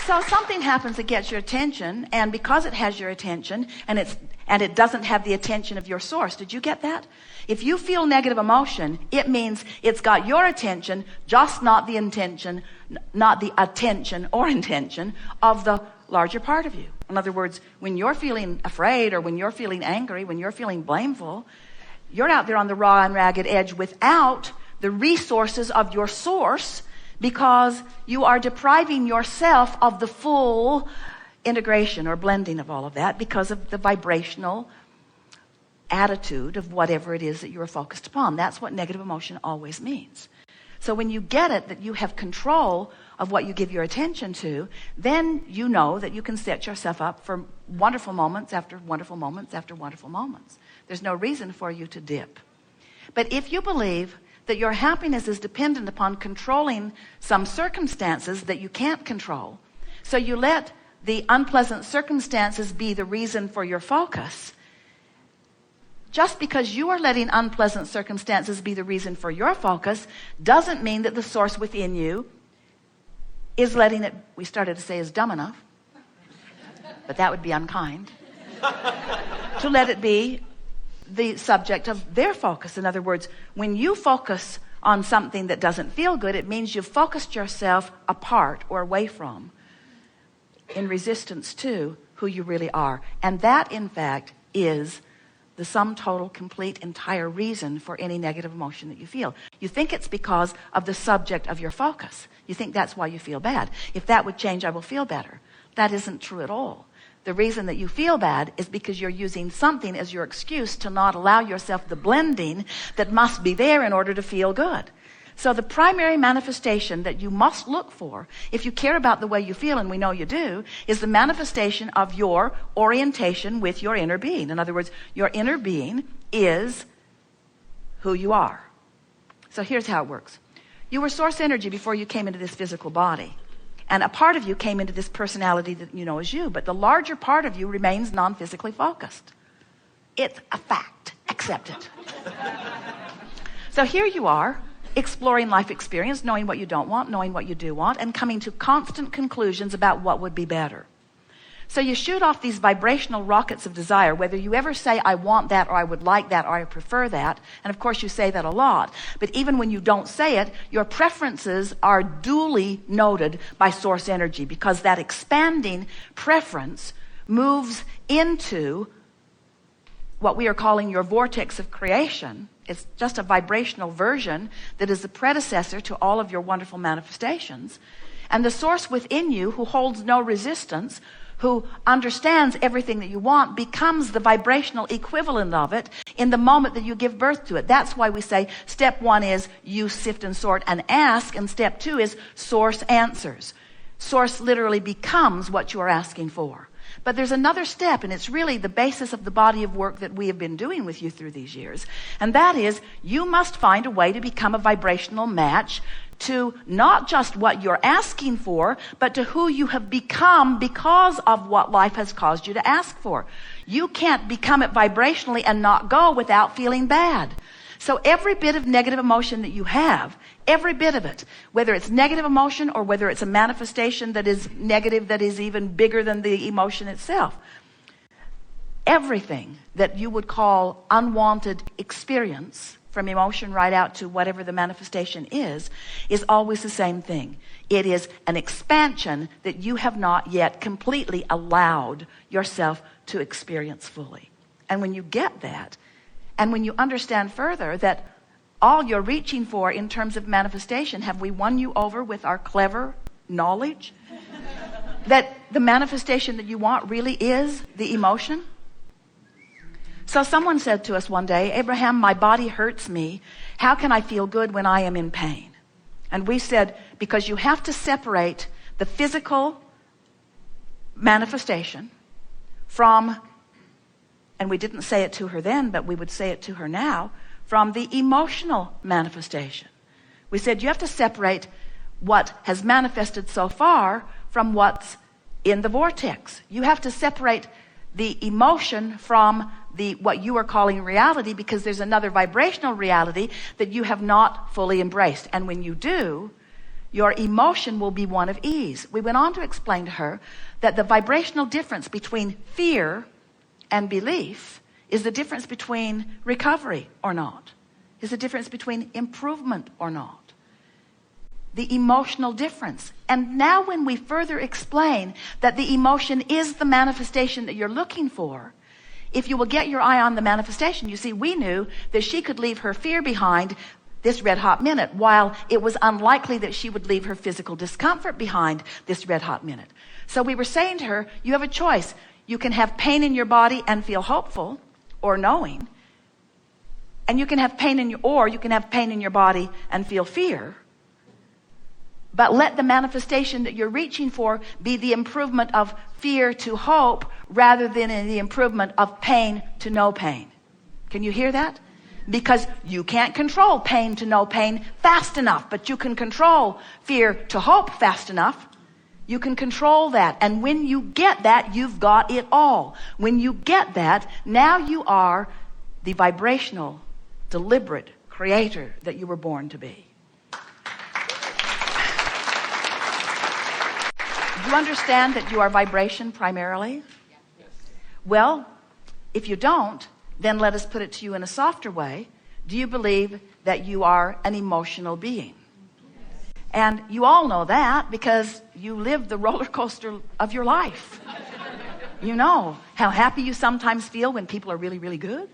So something happens that gets your attention, and because it has your attention, and it doesn't have the attention of your source. Did you get that? If you feel negative emotion, it means it's got your attention, just not the attention or intention of the larger part of you. In other words, when you're feeling afraid, or when you're feeling angry, when you're feeling blameful, you're out there on the raw and ragged edge without the resources of your source, because you are depriving yourself of the full integration or blending of all of that because of the vibrational attitude of whatever it is that you are focused upon. That's what negative emotion always means. So when you get it, that you have control of what you give your attention to, then you know that you can set yourself up for wonderful moments after wonderful moments after wonderful moments. There's no reason for you to dip. But if you believe that your happiness is dependent upon controlling some circumstances that you can't control, so you let the unpleasant circumstances be the reason for your focus, just because you are letting unpleasant circumstances be the reason for your focus doesn't mean that the source within you is letting it, we started to say is dumb enough, but that would be unkind, to let it be the subject of their focus. In other words, when you focus on something that doesn't feel good, it means you've focused yourself apart or away from, in resistance to who you really are. And that, in fact, is the sum total, complete, entire reason for any negative emotion that you feel. You think it's because of the subject of your focus. You think that's why you feel bad. If that would change, I will feel better. That isn't true at all. The reason that you feel bad is because you're using something as your excuse to not allow yourself the blending that must be there in order to feel good. So the primary manifestation that you must look for, if you care about the way you feel, and we know you do, is the manifestation of your orientation with your inner being. In other words, your inner being is who you are. So here's how it works. You were source energy before you came into this physical body. And a part of you came into this personality that you know as you, but the larger part of you remains non-physically focused. It's a fact. Accept it. So here you are, exploring life experience, knowing what you don't want, knowing what you do want, and coming to constant conclusions about what would be better. So you shoot off these vibrational rockets of desire, whether you ever say, I want that, or I would like that, or I prefer that. And of course you say that a lot. But even when you don't say it, your preferences are duly noted by source energy, because that expanding preference moves into what we are calling your vortex of creation. It's just a vibrational version that is the predecessor to all of your wonderful manifestations. And the source within you, who holds no resistance, who understands everything that you want, becomes the vibrational equivalent of it in the moment that you give birth to it. That's why we say step one is you sift and sort and ask, and step two is source answers. Source literally becomes what you are asking for. But there's another step, and it's really the basis of the body of work that we have been doing with you through these years. And that is, you must find a way to become a vibrational match to not just what you're asking for, but to who you have become because of what life has caused you to ask for. You can't become it vibrationally and not go without feeling bad. So every bit of negative emotion that you have, every bit of it, whether it's negative emotion or whether it's a manifestation that is negative, that is even bigger than the emotion itself, everything that you would call unwanted experience, from emotion right out to whatever the manifestation is always the same thing. It is an expansion that you have not yet completely allowed yourself to experience fully. And when you get that, and when you understand further that all you're reaching for in terms of manifestation, have we won you over with our clever knowledge that the manifestation that you want really is the emotion? So someone said to us one day, Abraham, my body hurts me. How can I feel good when I am in pain? And we said, because you have to separate the physical manifestation from, and we didn't say it to her then, but we would say it to her now, from the emotional manifestation. We said you have to separate what has manifested so far from what's in the vortex. You have to separate the emotion from what you are calling reality, because there's another vibrational reality that you have not fully embraced. And when you do, your emotion will be one of ease. We went on to explain to her that the vibrational difference between fear and belief is the difference between recovery or not, is the difference between improvement or not. The emotional difference. And now when we further explain that the emotion is the manifestation that you're looking for, if you will get your eye on the manifestation, you see, we knew that she could leave her fear behind this red hot minute, while it was unlikely that she would leave her physical discomfort behind this red hot minute. So we were saying to her, you have a choice. You can have pain in your body and feel hopeful or knowing. And you can have pain in your body and feel fear. But let the manifestation that you're reaching for be the improvement of fear to hope rather than the improvement of pain to no pain. Can you hear that? Because you can't control pain to no pain fast enough, but you can control fear to hope fast enough. You can control that. And when you get that, you've got it all. When you get that, now you are the vibrational, deliberate creator that you were born to be. Do you understand that you are vibration primarily? Yes. Well, if you don't, then let us put it to you in a softer way. Do you believe that you are an emotional being? Yes. And you all know that because you live the roller coaster of your life. You know how happy you sometimes feel when people are really, really good.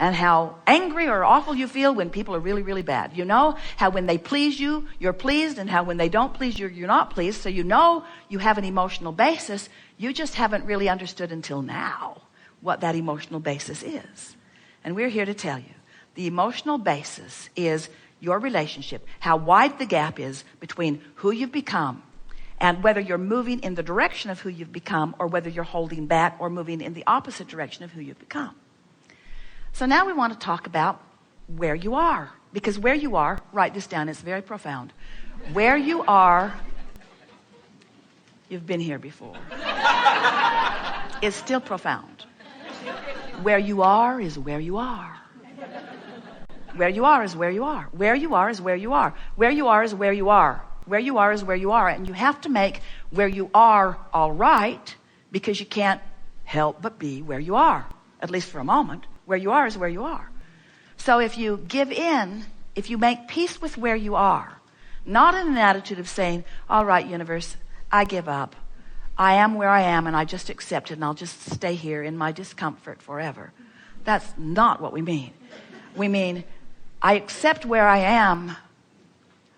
And how angry or awful you feel when people are really, really bad. You know how when they please you, you're pleased, and how when they don't please you, you're not pleased. So you know you have an emotional basis. You just haven't really understood until now what that emotional basis is. And we're here to tell you, the emotional basis is your relationship, how wide the gap is between who you've become and whether you're moving in the direction of who you've become or whether you're holding back or moving in the opposite direction of who you've become. So now we want to talk about where you are. Because where you are, write this down, it's very profound. Where you are, you've been here before. It's still profound. Where you are is where you are. Where you are is where you are. Where you are is where you are. Where you are is where you are. Where you are is where you are. And you have to make where you are all right, because you can't help but be where you are, at least for a moment. Where you are is where you are. So if you give in, if you make peace with where you are, not in an attitude of saying, all right, universe, I give up. I am where I am and I just accept it and I'll just stay here in my discomfort forever. That's not what we mean. We mean, I accept where I am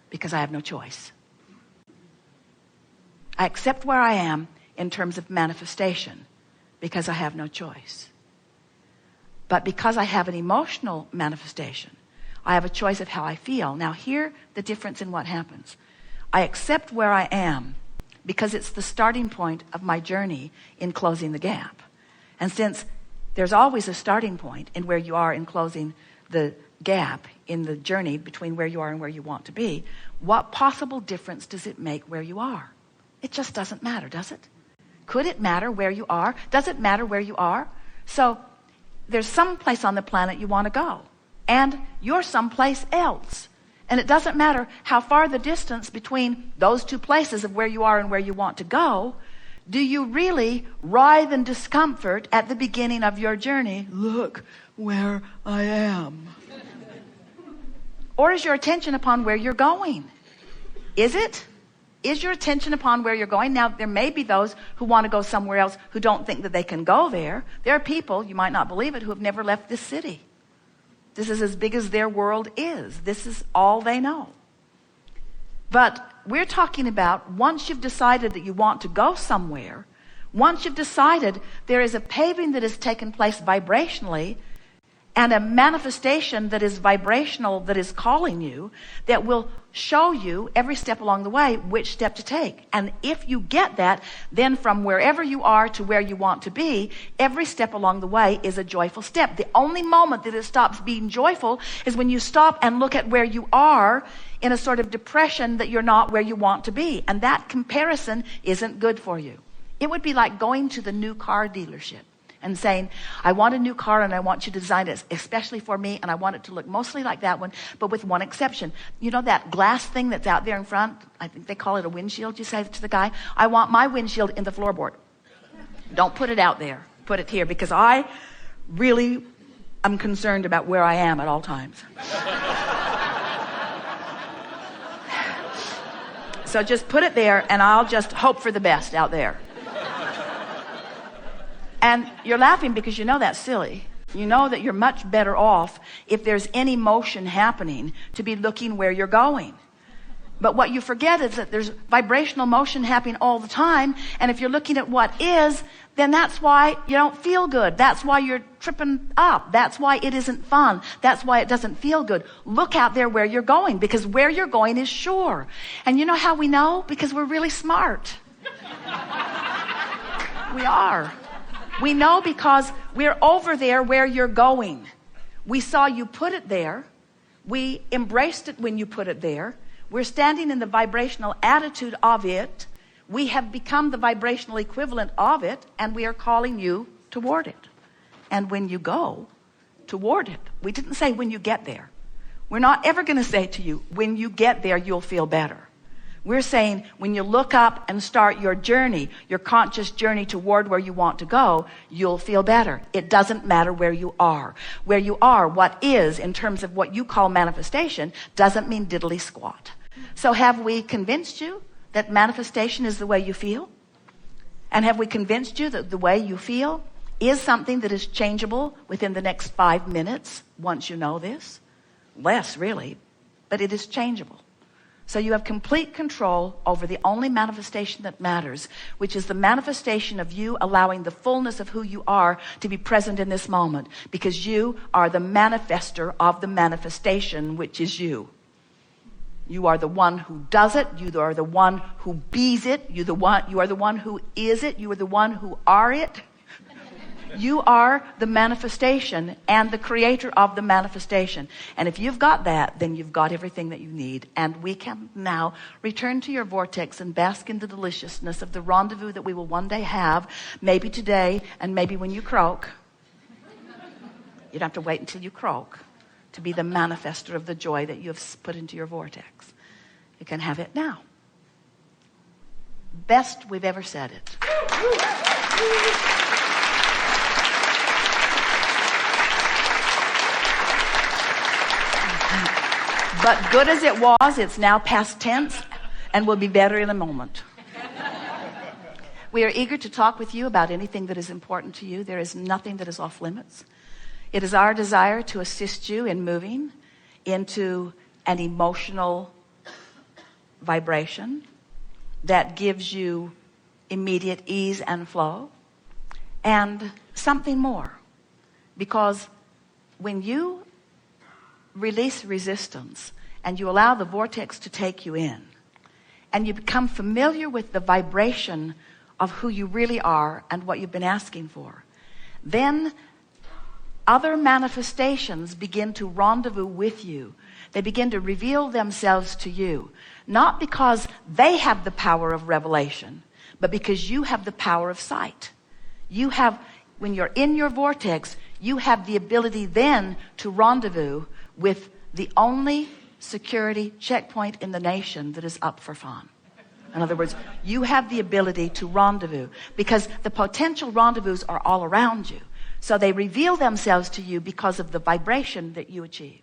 because I have no choice. I accept where I am in terms of manifestation because I have no choice. But because I have an emotional manifestation, I have a choice of how I feel. Now, hear the difference in what happens. I accept where I am because it's the starting point of my journey in closing the gap. And since there's always a starting point in where you are in closing the gap in the journey between where you are and where you want to be, what possible difference does it make where you are? It just doesn't matter, does it? Could it matter where you are? Does it matter where you are? So there's some place on the planet you want to go, and you're someplace else. And it doesn't matter how far the distance between those two places of where you are and where you want to go. Do you really writhe in discomfort at the beginning of your journey? Look where I am. Or is your attention upon where you're going? Is it? Is your attention upon where you're going? Now, there may be those who want to go somewhere else who don't think that they can go there. There are people, you might not believe it, who have never left this city. This is as big as their world is. This is all they know. But we're talking about once you've decided that you want to go somewhere, once you've decided there is a paving that has taken place vibrationally and a manifestation that is vibrational that is calling you, that will show you every step along the way which step to take. And if you get that, then from wherever you are to where you want to be, every step along the way is a joyful step. The only moment that it stops being joyful is when you stop and look at where you are in a sort of depression that you're not where you want to be. And that comparison isn't good for you. It would be like going to the new car dealership and saying, I want a new car and I want you to design it especially for me, and I want it to look mostly like that one, but with one exception. You know that glass thing that's out there in front? I think they call it a windshield. You say to the guy, I want my windshield in the floorboard. Don't put it out there. Put it here, because I really am concerned about where I am at all times. So just put it there, and I'll just hope for the best out there. And you're laughing because you know that's silly. You know that you're much better off, if there's any motion happening, to be looking where you're going. But what you forget is that there's vibrational motion happening all the time, and if you're looking at what is, then that's why you don't feel good. That's why you're tripping up. That's why it isn't fun. That's why it doesn't feel good. Look out there where you're going, because where you're going is sure. And you know how we know? Because we're really smart. We are. We know because we're over there where you're going. We saw you put it there. We embraced it when you put it there. We're standing in the vibrational attitude of it. We have become the vibrational equivalent of it, and we are calling you toward it. And when you go toward it, we didn't say when you get there. We're not ever going to say to you, when you get there, you'll feel better. We're saying when you look up and start your journey, your conscious journey toward where you want to go, you'll feel better. It doesn't matter where you are. Where you are, what is, in terms of what you call manifestation, doesn't mean diddly squat. So have we convinced you that manifestation is the way you feel? And have we convinced you that the way you feel is something that is changeable within the next 5 minutes once you know this? Less, really, but it is changeable. So you have complete control over the only manifestation that matters, which is the manifestation of you allowing the fullness of who you are to be present in this moment, because you are the manifester of the manifestation, which is you. You are the one who does it. You are the one who bees it. You are the one who is it. You are the one who are it. You are the manifestation and the creator of the manifestation. And if you've got that, then you've got everything that you need. And we can now return to your vortex and bask in the deliciousness of the rendezvous that we will one day have, maybe today and maybe when you croak. You don't have to wait until you croak to be the manifester of the joy that you have put into your vortex. You can have it now. Best we've ever said it. But good as it was, it's now past tense and will be better in a moment. We are eager to talk with you about anything that is important to you. There is nothing that is off limits. It is our desire to assist you in moving into an emotional vibration that gives you immediate ease and flow, and something more. Because when you release resistance and you allow the vortex to take you in, and you become familiar with the vibration of who you really are and what you've been asking for, then other manifestations begin to rendezvous with you. They begin to reveal themselves to you, not because they have the power of revelation, but because you have the power of sight. You have, when you're in your vortex, you have the ability then to rendezvous with the only security checkpoint in the nation that is up for fun. In other words, you have the ability to rendezvous, because the potential rendezvous are all around you. So they reveal themselves to you because of the vibration that you achieve.